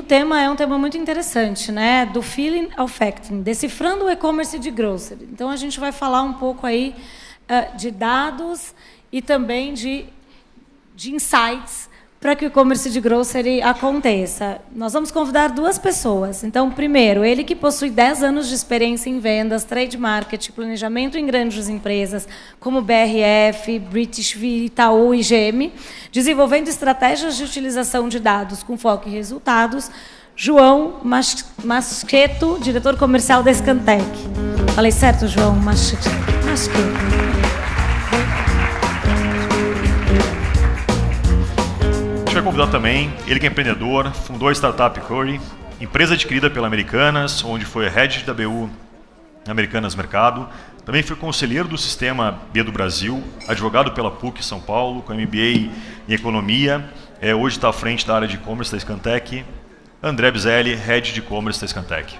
tema é um tema muito interessante, né? Do feeling ao facting, decifrando o e-commerce de grocery. Então, a gente vai falar um pouco aí de dados e também de insights para que o e-commerce de grocery aconteça. Nós vamos convidar 2 pessoas. Então, primeiro, ele que possui 10 anos de experiência em vendas, trade marketing, planejamento em grandes empresas, como BRF, British, Itaú e GM, desenvolvendo estratégias de utilização de dados com foco em resultados, João Mascheto, diretor comercial da Scantec. Falei certo, João? Mascheto. A gente vai convidar também, ele que é empreendedor, fundou a startup Curry, empresa adquirida pela Americanas, onde foi head da BU Americanas Mercado. Também foi conselheiro do Sistema B do Brasil, advogado pela PUC São Paulo, com MBA em Economia. Hoje está à frente da área de e-commerce da Scantec. André Bizelli, head de e-commerce da Scantec.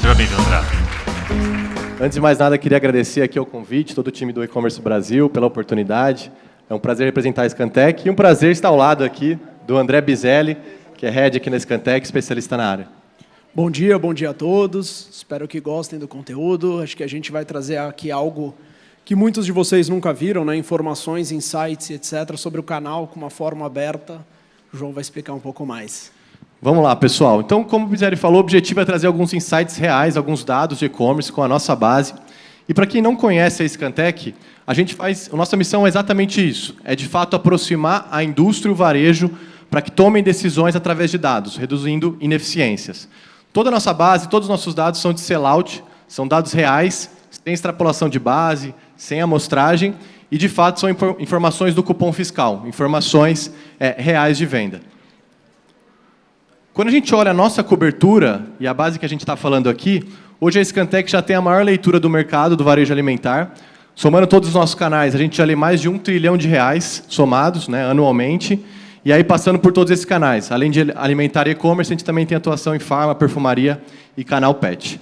Seja bem-vindo, André. Antes de mais nada, queria agradecer aqui o convite, todo o time do E-Commerce Brasil, pela oportunidade. É um prazer representar a Scantec e um prazer estar ao lado aqui do André Bizelli, que é head aqui na Scantec, especialista na área. Bom dia a todos. Espero que gostem do conteúdo. Acho que a gente vai trazer aqui algo que muitos de vocês nunca viram, né? Informações, insights, etc., sobre o canal, com uma forma aberta. O João vai explicar um pouco mais. Vamos lá, pessoal. Então, como o Bizelli falou, o objetivo é trazer alguns insights reais, alguns dados de e-commerce com a nossa base. E para quem não conhece a Scantec, a nossa missão é exatamente isso, é de fato aproximar a indústria e o varejo para que tomem decisões através de dados, reduzindo ineficiências. Toda a nossa base, todos os nossos dados são de sellout, são dados reais, sem extrapolação de base, sem amostragem, e de fato são informações do cupom fiscal, informações reais de venda. Quando a gente olha a nossa cobertura, e a base que a gente está falando aqui, hoje a Scantec já tem a maior leitura do mercado do varejo alimentar. Somando todos os nossos canais, a gente já lê mais de R$1 trilhão somados, né, anualmente. E aí, passando por todos esses canais, além de alimentar e e-commerce, a gente também tem atuação em farma, perfumaria e canal pet.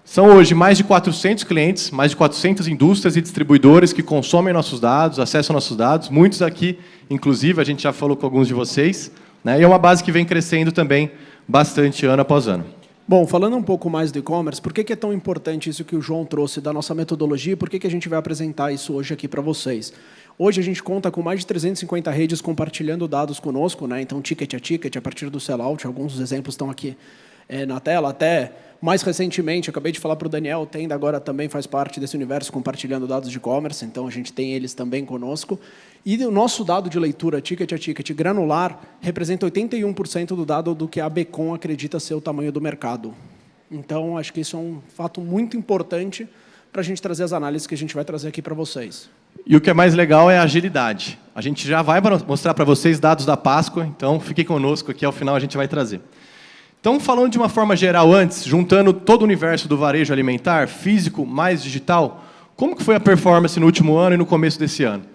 São hoje mais de 400 clientes, mais de 400 indústrias e distribuidores que consomem nossos dados, acessam nossos dados. Muitos aqui, inclusive, a gente já falou com alguns de vocês. Né, e é uma base que vem crescendo também bastante ano após ano. Bom, falando um pouco mais do e-commerce, por que é tão importante isso que o João trouxe da nossa metodologia e por que a gente vai apresentar isso hoje aqui para vocês? Hoje a gente conta com mais de 350 redes compartilhando dados conosco, né? Então, ticket a ticket, a partir do sellout, alguns dos exemplos estão aqui na tela. Até mais recentemente, acabei de falar para o Daniel, o Tenda agora também faz parte desse universo compartilhando dados de e-commerce, então a gente tem eles também conosco. E o nosso dado de leitura, ticket a ticket, granular, representa 81% do dado do que a Becom acredita ser o tamanho do mercado. Então, acho que isso é um fato muito importante para a gente trazer as análises que a gente vai trazer aqui para vocês. E o que é mais legal é a agilidade. A gente já vai mostrar para vocês dados da Páscoa, então fiquem conosco aqui, ao final a gente vai trazer. Então, falando de uma forma geral antes, juntando todo o universo do varejo alimentar, físico mais digital, como que foi a performance no último ano e no começo desse ano?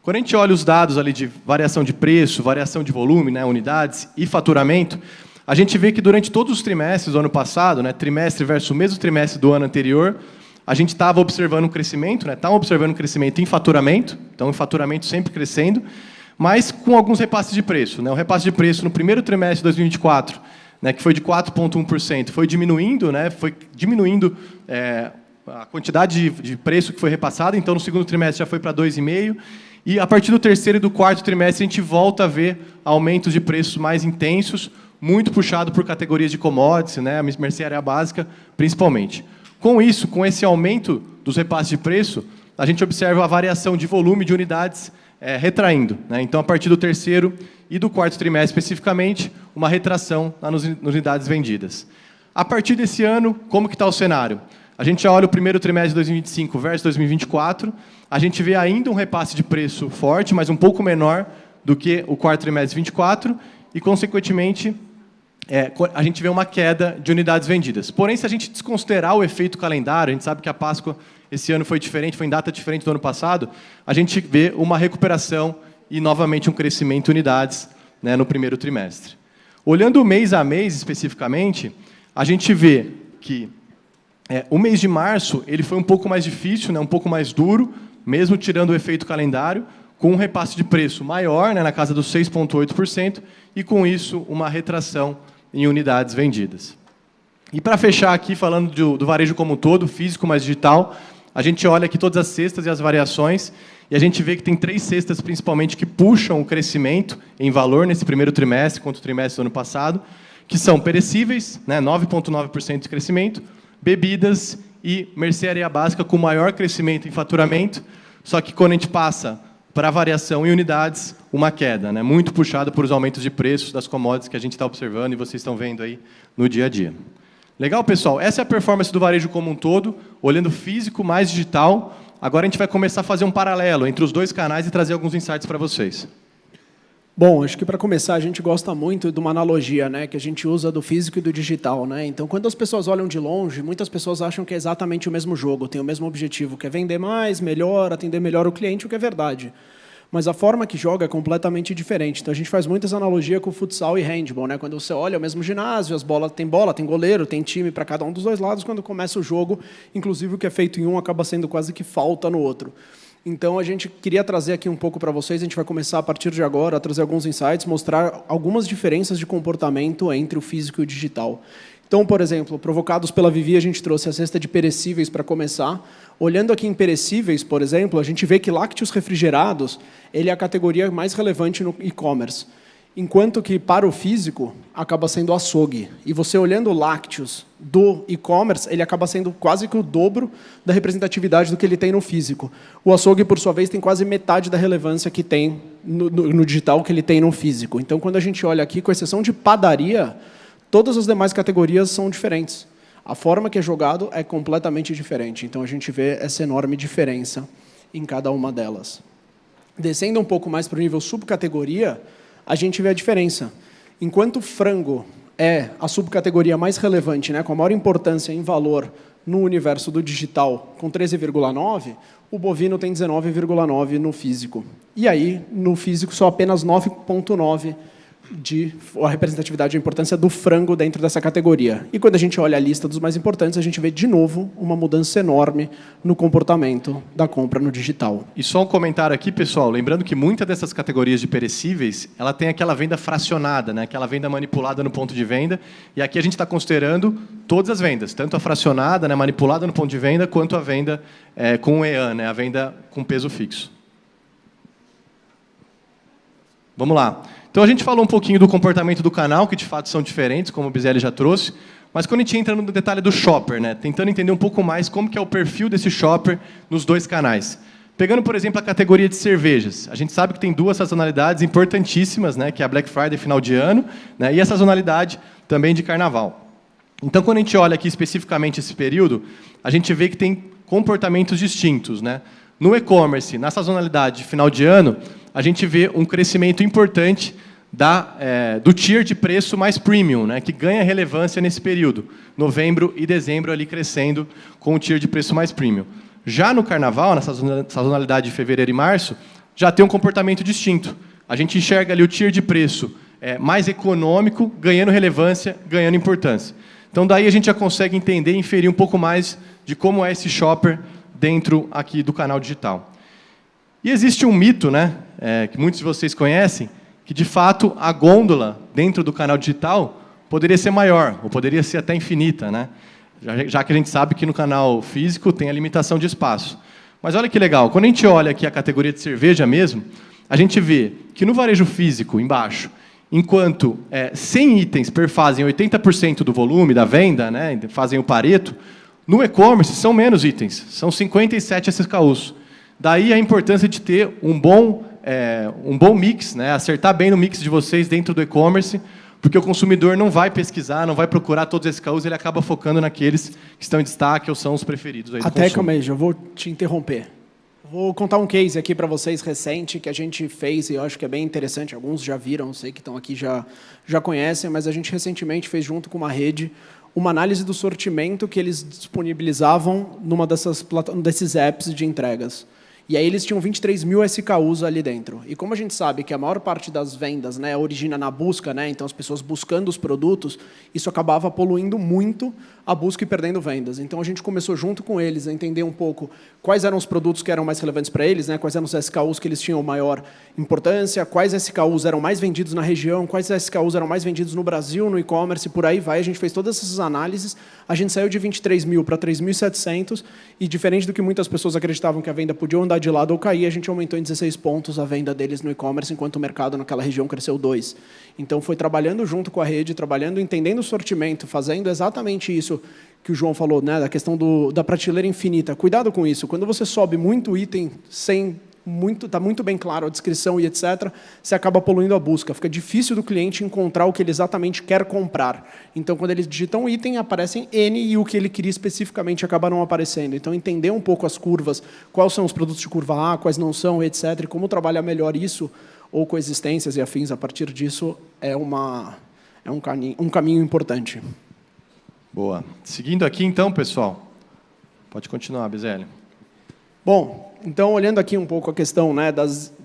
Quando a gente olha os dados ali de variação de preço, variação de volume, né, unidades e faturamento, a gente vê que durante todos os trimestres do ano passado, né, trimestre versus o mesmo trimestre do ano anterior, a gente estava observando um crescimento, né, observando um crescimento em faturamento, então o faturamento sempre crescendo, mas com alguns repasses de preço. Né, o repasse de preço no primeiro trimestre de 2024, né, que foi de 4,1%, foi diminuindo a quantidade de preço que foi repassado, então no segundo trimestre já foi para 2,5%, e a partir do terceiro e do quarto trimestre a gente volta a ver aumentos de preços mais intensos, muito puxado por categorias de commodities, né, a mercearia básica, principalmente. Com isso, com esse aumento dos repasses de preço, a gente observa a variação de volume de unidades retraindo. Né? Então, a partir do terceiro e do quarto trimestre, especificamente, uma retração nas unidades vendidas. A partir desse ano, como que está o cenário? A gente já olha o primeiro trimestre de 2025 versus 2024, a gente vê ainda um repasse de preço forte, mas um pouco menor do que o quarto trimestre de 2024, e, consequentemente, a gente vê uma queda de unidades vendidas. Porém, se a gente desconsiderar o efeito calendário, a gente sabe que a Páscoa esse ano foi diferente, foi em data diferente do ano passado, a gente vê uma recuperação e, novamente, um crescimento de unidades, né, no primeiro trimestre. Olhando mês a mês, especificamente, a gente vê que o mês de março ele foi um pouco mais difícil, né, um pouco mais duro, mesmo tirando o efeito calendário, com um repasse de preço maior, né, na casa dos 6,8%, e, com isso, uma retração em unidades vendidas. E para fechar aqui, falando do varejo como um todo, físico mais digital, a gente olha aqui todas as cestas e as variações, e a gente vê que tem 3 cestas, principalmente, que puxam o crescimento em valor nesse primeiro trimestre, contra o trimestre do ano passado, que são perecíveis, né, 9,9% de crescimento, bebidas e mercearia básica com maior crescimento em faturamento, só que quando a gente passa para a variação em unidades, uma queda, né, muito puxada por os aumentos de preços das commodities que a gente está observando e vocês estão vendo aí no dia a dia. Legal, pessoal? Essa é a performance do varejo como um todo, olhando físico mais digital. Agora a gente vai começar a fazer um paralelo entre os 2 canais e trazer alguns insights para vocês. Bom, acho que para começar a gente gosta muito de uma analogia, né, que a gente usa do físico e do digital, né? Então, quando as pessoas olham de longe, muitas pessoas acham que é exatamente o mesmo jogo, tem o mesmo objetivo, que é vender mais, melhor, atender melhor o cliente, o que é verdade. Mas a forma que joga é completamente diferente. Então, a gente faz muitas analogias com futsal e handball, né? Quando você olha o mesmo ginásio, as bola, tem goleiro, tem time para cada um dos 2 lados. Quando começa o jogo, inclusive o que é feito em um acaba sendo quase que falta no outro. Então, a gente queria trazer aqui um pouco para vocês, a gente vai começar a partir de agora a trazer alguns insights, mostrar algumas diferenças de comportamento entre o físico e o digital. Então, por exemplo, provocados pela Vivi, a gente trouxe a cesta de perecíveis para começar. Olhando aqui em perecíveis, por exemplo, a gente vê que lácteos refrigerados ele é a categoria mais relevante no e-commerce, enquanto que, para o físico, acaba sendo açougue. E você olhando lácteos do e-commerce, ele acaba sendo quase que o dobro da representatividade do que ele tem no físico. O açougue, por sua vez, tem quase metade da relevância que tem no digital que ele tem no físico. Então, quando a gente olha aqui, com exceção de padaria, todas as demais categorias são diferentes. A forma que é jogado é completamente diferente. Então, a gente vê essa enorme diferença em cada uma delas. Descendo um pouco mais para o nível subcategoria, a gente vê a diferença. Enquanto frango é a subcategoria mais relevante, né, com a maior importância em valor no universo do digital, com 13,9%, o bovino tem 19,9% no físico. E aí, no físico, só apenas 9,9% de a representatividade e a importância do frango dentro dessa categoria. E quando a gente olha a lista dos mais importantes, a gente vê, de novo, uma mudança enorme no comportamento da compra no digital. E só um comentário aqui, pessoal, lembrando que muitas dessas categorias de perecíveis, ela tem aquela venda fracionada, né? Aquela venda manipulada no ponto de venda, e aqui a gente está considerando todas as vendas, tanto a fracionada, né, manipulada no ponto de venda, quanto a venda com EAN, né, a venda com peso fixo. Vamos lá. Então, a gente falou um pouquinho do comportamento do canal, que de fato são diferentes, como o Bizelli já trouxe, mas quando a gente entra no detalhe do shopper, né, tentando entender um pouco mais como que é o perfil desse shopper nos 2 canais. Pegando, por exemplo, a categoria de cervejas, a gente sabe que tem 2 sazonalidades importantíssimas, né, que é a Black Friday, final de ano, né, e a sazonalidade também de carnaval. Então, quando a gente olha aqui especificamente esse período, a gente vê que tem comportamentos distintos, né? No e-commerce, na sazonalidade de final de ano, a gente vê um crescimento importante do tier de preço mais premium, né, que ganha relevância nesse período. Novembro e dezembro ali crescendo com o tier de preço mais premium. Já no carnaval, na sazonalidade de fevereiro e março, já tem um comportamento distinto. A gente enxerga ali o tier de preço mais econômico, ganhando relevância, ganhando importância. Então, daí a gente já consegue entender e inferir um pouco mais de como é esse shopper dentro aqui do canal digital. E existe um mito, né, que muitos de vocês conhecem, que, de fato, a gôndola dentro do canal digital poderia ser maior, ou poderia ser até infinita, né? Já que a gente sabe que no canal físico tem a limitação de espaço. Mas olha que legal, quando a gente olha aqui a categoria de cerveja mesmo, a gente vê que no varejo físico, embaixo, enquanto 100 itens perfazem 80% do volume da venda, né, fazem o Pareto, no e-commerce são menos itens, são 57 SKUs. Daí a importância de ter um bom mix, né, acertar bem no mix de vocês dentro do e-commerce, porque o consumidor não vai pesquisar, não vai procurar todos os SKUs, ele acaba focando naqueles que estão em destaque ou são os preferidos aí do consumo. Calma aí, já vou te interromper. Vou contar um case aqui para vocês recente que a gente fez e eu acho que é bem interessante. Alguns já viram, sei que estão aqui já conhecem, mas a gente recentemente fez junto com uma rede uma análise do sortimento que eles disponibilizavam numa desses apps de entregas. E aí eles tinham 23 mil SKUs ali dentro. E como a gente sabe que a maior parte das vendas, né, origina na busca, né, então as pessoas buscando os produtos, isso acabava poluindo muito a busca e perdendo vendas. Então a gente começou junto com eles a entender um pouco quais eram os produtos que eram mais relevantes para eles, né, quais eram os SKUs que eles tinham maior importância, quais SKUs eram mais vendidos na região, quais SKUs eram mais vendidos no Brasil, no e-commerce, por aí vai. A gente fez todas essas análises, a gente saiu de 23 mil para 3.700 e, diferente do que muitas pessoas acreditavam que a venda podia andar de lado ou cair, a gente aumentou em 16 pontos a venda deles no e-commerce, enquanto o mercado naquela região cresceu 2. Então, foi trabalhando junto com a rede, trabalhando, entendendo o sortimento, fazendo exatamente isso que o João falou, né, da questão da prateleira infinita. Cuidado com isso. Quando você sobe muito item sem está muito bem claro a descrição e etc., você acaba poluindo a busca. Fica difícil do cliente encontrar o que ele exatamente quer comprar. Então, quando ele digita um item, aparecem N e o que ele queria especificamente acaba não aparecendo. Então, entender um pouco as curvas, quais são os produtos de curva A, quais não são, etc., e como trabalhar melhor isso, ou coexistências e afins a partir disso, é um caminho importante. Boa. Seguindo aqui, então, pessoal. Pode continuar, Bizelli. Bom, então, olhando aqui um pouco a questão, né,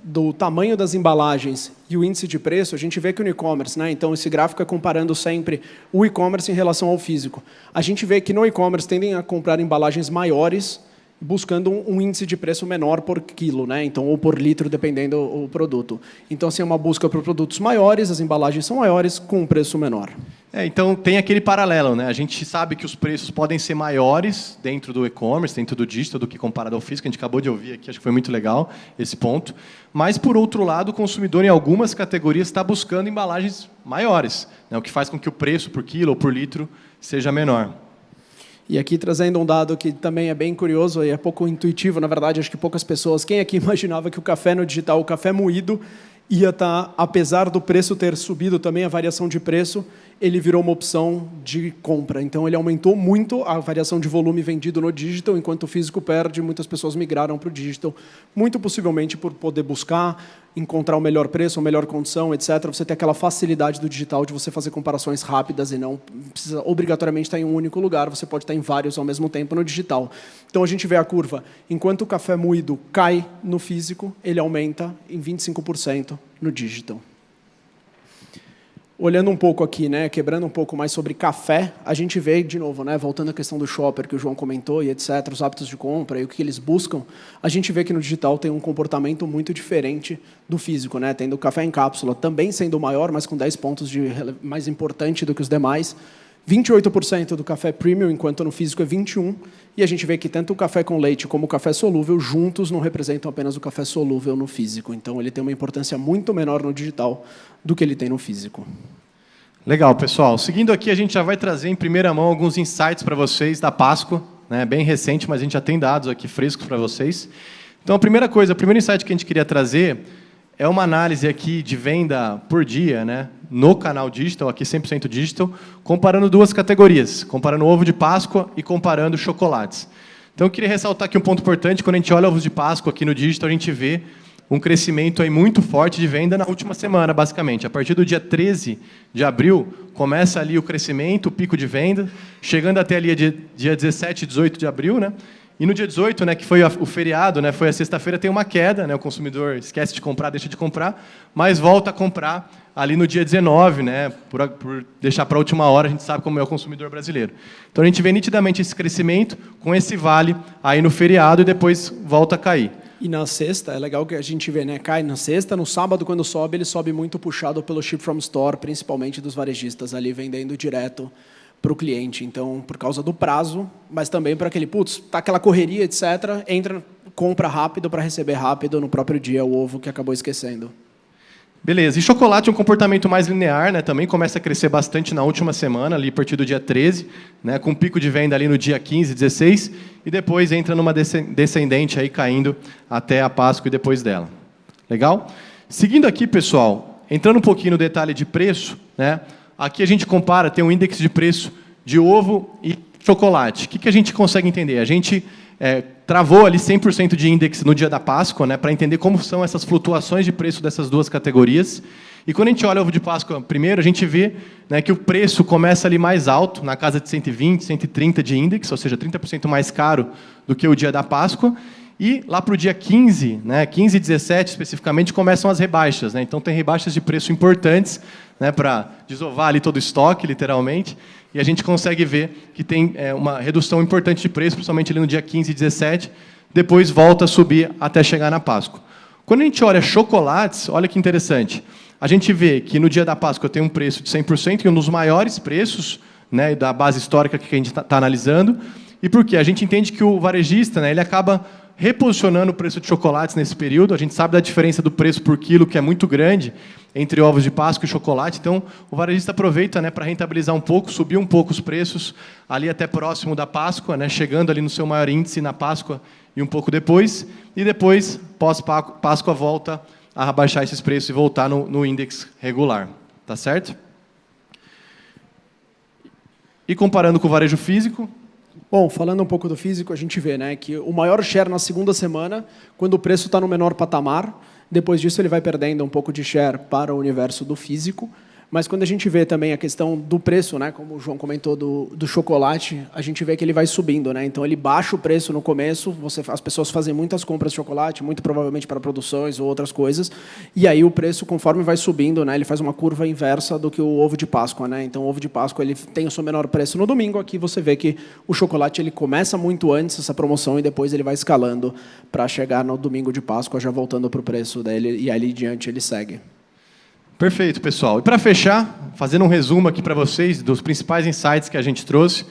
do tamanho das embalagens e o índice de preço, a gente vê que no e-commerce, né, então esse gráfico é comparando sempre o e-commerce em relação ao físico. A gente vê que no e-commerce tendem a comprar embalagens maiores, buscando um índice de preço menor por quilo, né? Então, ou por litro, dependendo do produto. Então, assim, é uma busca por produtos maiores, as embalagens são maiores, com um preço menor. Então, tem aquele paralelo, né? A gente sabe que os preços podem ser maiores dentro do e-commerce, dentro do digital, do que comparado ao físico. A gente acabou de ouvir aqui, acho que foi muito legal esse ponto. Mas, por outro lado, o consumidor, em algumas categorias, está buscando embalagens maiores, né? O que faz com que o preço por quilo ou por litro seja menor. E aqui trazendo um dado que também é bem curioso e é pouco intuitivo, na verdade, acho que poucas pessoas... Quem aqui imaginava que o café no digital, o café moído, ia estar, apesar do preço ter subido também, a variação de preço, ele virou uma opção de compra. Então, ele aumentou muito a variação de volume vendido no digital, enquanto o físico perde, muitas pessoas migraram para o digital, muito possivelmente por poder buscar, encontrar o melhor preço, a melhor condição, etc. Você tem aquela facilidade do digital de você fazer comparações rápidas e não precisa obrigatoriamente estar em um único lugar, você pode estar em vários ao mesmo tempo no digital. Então, a gente vê a curva. Enquanto o café moído cai no físico, ele aumenta em 25% no digital. Olhando um pouco aqui, né, quebrando um pouco mais sobre café, a gente vê, de novo, né, voltando à questão do shopper que o João comentou e etc., os hábitos de compra e o que eles buscam, a gente vê que no digital tem um comportamento muito diferente do físico, né, tendo o café em cápsula também sendo maior, mas com 10 pontos mais importante do que os demais, 28% do café premium, enquanto no físico é 21%, e a gente vê que tanto o café com leite como o café solúvel juntos não representam apenas o café solúvel no físico. Então, ele tem uma importância muito menor no digital do que ele tem no físico. Legal, pessoal. Seguindo aqui, a gente já vai trazer em primeira mão alguns insights para vocês da Páscoa, né? Bem recente, mas a gente já tem dados aqui frescos para vocês. Então, a primeira coisa, o primeiro insight que a gente queria trazer é uma análise aqui de venda por dia, né, no canal digital, aqui 100% digital, comparando duas categorias, comparando ovo de Páscoa e comparando chocolates. Então, eu queria ressaltar aqui um ponto importante, quando a gente olha ovos de Páscoa aqui no digital, a gente vê um crescimento aí muito forte de venda na última semana, basicamente. A partir do dia 13 de abril, começa ali o crescimento, o pico de venda, chegando até ali dia 17 e 18 de abril, né? E no dia 18, né, que foi o feriado, né, foi a sexta-feira, tem uma queda, né, o consumidor esquece de comprar, deixa de comprar, mas volta a comprar ali no dia 19, né, por deixar para a última hora, a gente sabe como é o consumidor brasileiro. Então, a gente vê nitidamente esse crescimento com esse vale aí no feriado e depois volta a cair. E na sexta, é legal que a gente vê, né, cai na sexta, no sábado, quando sobe, ele sobe muito puxado pelo ship from store, principalmente dos varejistas ali, vendendo direto para o cliente. Então, por causa do prazo, mas também para aquele, tá aquela correria, etc., entra, compra rápido para receber rápido no próprio dia o ovo que acabou esquecendo. Beleza. E chocolate é um comportamento mais linear, né? Também começa a crescer bastante na última semana, ali a partir do dia 13, né? Com um pico de venda ali no dia 15, 16, e depois entra numa descendente aí caindo até a Páscoa e depois dela. Legal? Seguindo aqui, pessoal, entrando um pouquinho no detalhe de preço, né? Aqui a gente compara, tem um índice de preço de ovo e chocolate. O que a gente consegue entender? A gente travou ali 100% de índice no dia da Páscoa, né, para entender como são essas flutuações de preço dessas duas categorias. E quando a gente olha o ovo de Páscoa primeiro, a gente vê, né, que o preço começa ali mais alto, na casa de 120, 130 de índice, ou seja, 30% mais caro do que o dia da Páscoa. E lá para o dia 15, né, 15 e 17 especificamente, começam as rebaixas. Né? Então, tem rebaixas de preço importantes, né, para desovar ali todo o estoque, literalmente. E a gente consegue ver que tem uma redução importante de preço, principalmente ali no dia 15 e 17. Depois volta a subir até chegar na Páscoa. Quando a gente olha chocolates, olha que interessante. A gente vê que no dia da Páscoa tem um preço de 100% e um dos maiores preços, né, da base histórica que a gente está analisando. E por quê? A gente entende que o varejista, né, ele acaba reposicionando o preço de chocolates nesse período. A gente sabe da diferença do preço por quilo, que é muito grande, entre ovos de Páscoa e chocolate. Então, o varejista aproveita, né, para rentabilizar um pouco, subir um pouco os preços, ali até próximo da Páscoa, né, chegando ali no seu maior índice na Páscoa e um pouco depois. E depois, pós-Páscoa, volta a baixar esses preços e voltar no índice regular. Tá certo? E comparando com o varejo físico... Bom, falando um pouco do físico, a gente vê, né, que o maior share na segunda semana, quando o preço está no menor patamar, depois disso ele vai perdendo um pouco de share para o universo do físico. Mas quando a gente vê também a questão do preço, né, como o João comentou do chocolate, a gente vê que ele vai subindo, né? Então ele baixa o preço no começo, as pessoas fazem muitas compras de chocolate, muito provavelmente para produções ou outras coisas, e aí o preço, conforme vai subindo, né, ele faz uma curva inversa do que o ovo de Páscoa, né? Então o ovo de Páscoa ele tem o seu menor preço no domingo. Aqui você vê que o chocolate ele começa muito antes essa promoção e depois ele vai escalando para chegar no domingo de Páscoa já voltando para o preço dele e ali diante ele segue. Perfeito, pessoal. E para fechar, fazendo um resumo aqui para vocês dos principais insights que a gente trouxe.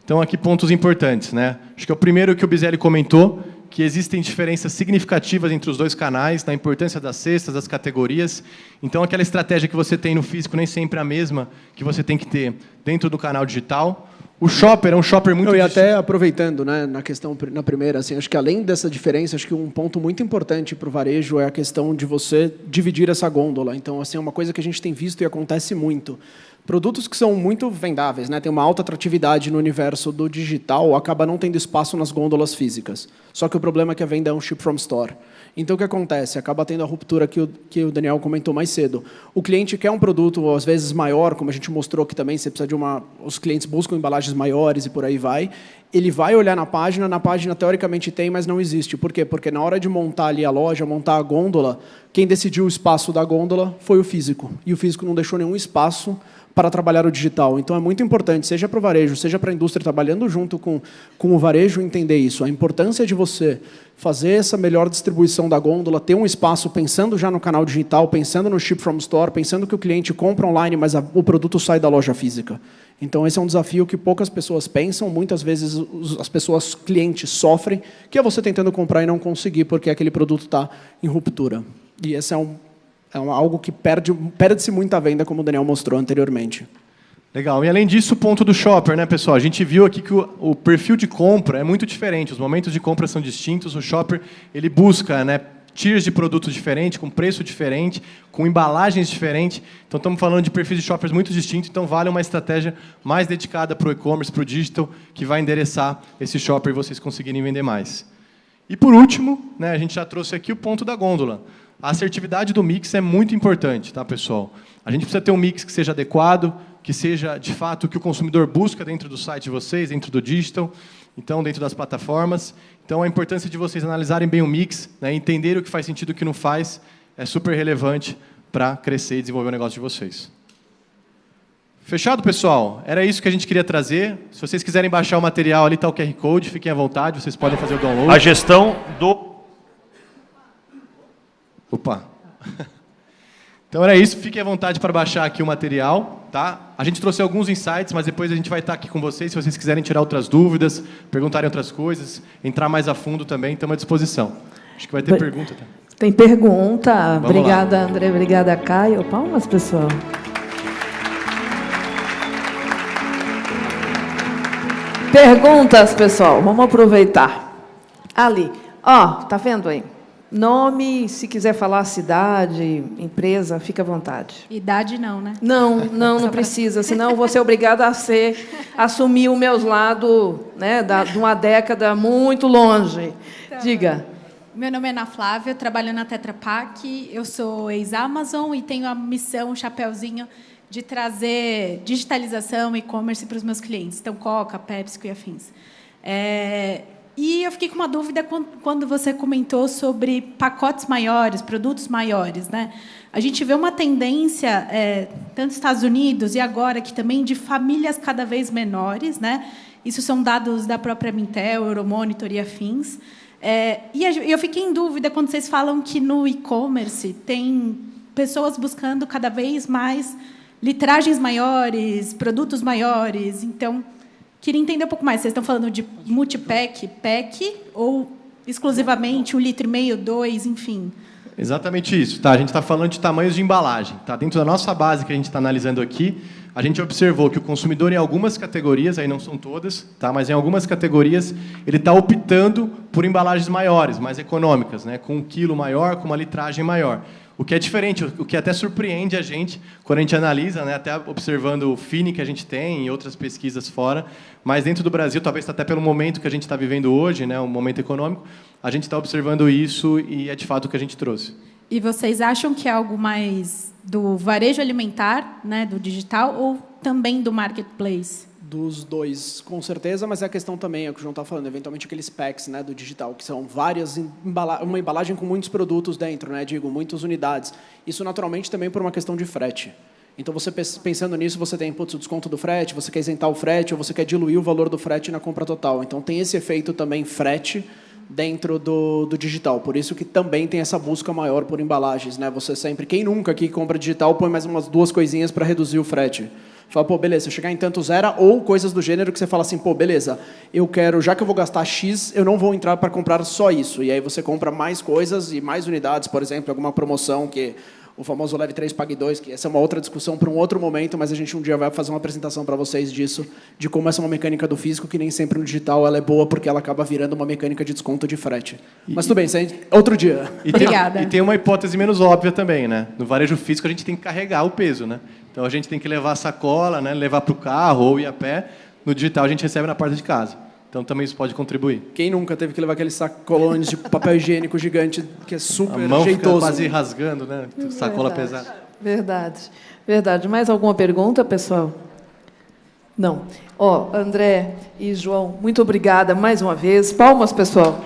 Então, aqui pontos importantes, né? Acho que é o primeiro que o Biselli comentou, que existem diferenças significativas entre os dois canais, na importância das cestas, das categorias. Então, aquela estratégia que você tem no físico nem sempre é a mesma que você tem que ter dentro do canal digital. O shopper é um shopper muito... E até aproveitando, né, na questão, na primeira, assim, acho que além dessa diferença, acho que um ponto muito importante para o varejo é a questão de você dividir essa gôndola. Então, assim, é uma coisa que a gente tem visto e acontece muito. Produtos que são muito vendáveis, né, tem uma alta atratividade no universo do digital, acaba não tendo espaço nas gôndolas físicas. Só que o problema é que a venda é um ship from store. Então, o que acontece? Acaba tendo a ruptura que o Daniel comentou mais cedo. O cliente quer um produto, às vezes, maior, como a gente mostrou que também você precisa de os clientes buscam embalagens maiores e por aí vai. Ele vai olhar na página teoricamente tem, mas não existe. Por quê? Porque na hora de montar ali a loja, montar a gôndola, quem decidiu o espaço da gôndola foi o físico. E o físico não deixou nenhum espaço para trabalhar o digital. Então, é muito importante, seja para o varejo, seja para a indústria, trabalhando junto com o varejo, entender isso. A importância de você fazer essa melhor distribuição da gôndola, ter um espaço pensando já no canal digital, pensando no ship from store, pensando que o cliente compra online, mas o produto sai da loja física. Então, esse é um desafio que poucas pessoas pensam. Muitas vezes, as pessoas, clientes, sofrem, que é você tentando comprar e não conseguir, porque aquele produto está em ruptura. E esse é algo que perde-se muita venda, como o Daniel mostrou anteriormente. Legal. E, além disso, o ponto do shopper, né, pessoal? A gente viu aqui que o perfil de compra é muito diferente. Os momentos de compra são distintos. O shopper ele busca, né, tiers de produtos diferentes, com preço diferente, com embalagens diferentes. Então, estamos falando de perfis de shoppers muito distintos. Então, vale uma estratégia mais dedicada para o e-commerce, para o digital, que vai endereçar esse shopper e vocês conseguirem vender mais. E, por último, né, a gente já trouxe aqui o ponto da gôndola. A assertividade do mix é muito importante, tá, pessoal? A gente precisa ter um mix que seja adequado, que seja, de fato, o que o consumidor busca dentro do site de vocês, dentro do digital, então, dentro das plataformas. Então, a importância de vocês analisarem bem o mix, né, entender o que faz sentido e o que não faz, é super relevante para crescer e desenvolver o negócio de vocês. Fechado, pessoal? Era isso que a gente queria trazer. Se vocês quiserem baixar o material, ali está o QR Code, fiquem à vontade, vocês podem fazer o download. A gestão do... Opa! Então era isso, fiquem à vontade para baixar aqui o material, tá? A gente trouxe alguns insights, mas depois a gente vai estar aqui com vocês, se vocês quiserem tirar outras dúvidas, perguntarem outras coisas, entrar mais a fundo também, estamos à disposição. Acho que vai ter pergunta. Tá? Tem pergunta. Vamos obrigada, lá. André. Obrigada, Caio. Palmas, pessoal. Perguntas, pessoal. Vamos aproveitar. Ali. Ó, tá vendo aí? Nome, se quiser falar cidade, empresa, fica à vontade. Idade não, né? Não precisa, senão eu vou ser obrigada a assumir os meus lados, né, de uma década muito longe. Tá. Diga. Meu nome é Ana Flávia, trabalho na Tetra Pak, eu sou ex-Amazon e tenho a missão, um chapéuzinho, de trazer digitalização e e-commerce para os meus clientes. Então, Coca, Pepsi e afins. E eu fiquei com uma dúvida quando você comentou sobre pacotes maiores, produtos maiores, né? A gente vê uma tendência, tanto nos Estados Unidos e agora aqui também, de famílias cada vez menores, né? Isso são dados da própria Mintel, Euromonitor e afins. E eu fiquei em dúvida quando vocês falam que no e-commerce tem pessoas buscando cada vez mais litragens maiores, produtos maiores. Então, queria entender um pouco mais. Vocês estão falando de multipack, pack, ou exclusivamente 1,5 litro, 2, enfim? Exatamente isso. Tá? A gente está falando de tamanhos de embalagem. Tá? Dentro da nossa base que a gente está analisando aqui, a gente observou que o consumidor, em algumas categorias, aí não são todas, tá? Mas em algumas categorias, ele está optando por embalagens maiores, mais econômicas, né? Com 1 quilo maior, com uma litragem maior. O que é diferente, o que até surpreende a gente quando a gente analisa, né? Até observando o Fini que a gente tem e outras pesquisas fora, mas dentro do Brasil, talvez até pelo momento que a gente está vivendo hoje, né? Um momento econômico, a gente está observando isso e é de fato o que a gente trouxe. E vocês acham que é algo mais do varejo alimentar, né, do digital, ou também do marketplace? Dos dois, com certeza, mas é a questão também, é o que o João está falando, eventualmente aqueles packs, né, do digital, que são várias uma embalagem com muitos produtos dentro, né, muitas unidades. Isso, naturalmente, também por uma questão de frete. Então, você pensando nisso, você tem o desconto do frete, você quer isentar o frete, ou você quer diluir o valor do frete na compra total. Então, tem esse efeito também frete dentro do digital. Por isso que também tem essa busca maior por embalagens, né? Você sempre, quem nunca aqui compra digital, põe mais umas 2 coisinhas para reduzir o frete. Fala, pô, beleza, se eu chegar em tanto zero, ou coisas do gênero que você fala assim, pô, beleza, eu quero, já que eu vou gastar X, eu não vou entrar para comprar só isso. E aí você compra mais coisas e mais unidades, por exemplo, alguma promoção que o famoso Leve 3, Pague 2, que essa é uma outra discussão para um outro momento, mas a gente um dia vai fazer uma apresentação para vocês disso, de como essa é uma mecânica do físico, que nem sempre no digital ela é boa, porque ela acaba virando uma mecânica de desconto de frete. Mas tudo bem, isso é outro dia. Obrigada. E tem uma hipótese menos óbvia também, né? No varejo físico a gente tem que carregar o peso, né? Então a gente tem que levar a sacola, né? Levar para o carro ou ir a pé. No digital a gente recebe na porta de casa. Então também isso pode contribuir. Quem nunca teve que levar aqueles sacolões de papel higiênico gigante, que é super a mão jeitoso. Fica quase rasgando, né? Sacola pesada. Verdade. Verdade. Mais alguma pergunta, pessoal? Não. André e João, muito obrigada mais uma vez. Palmas, pessoal.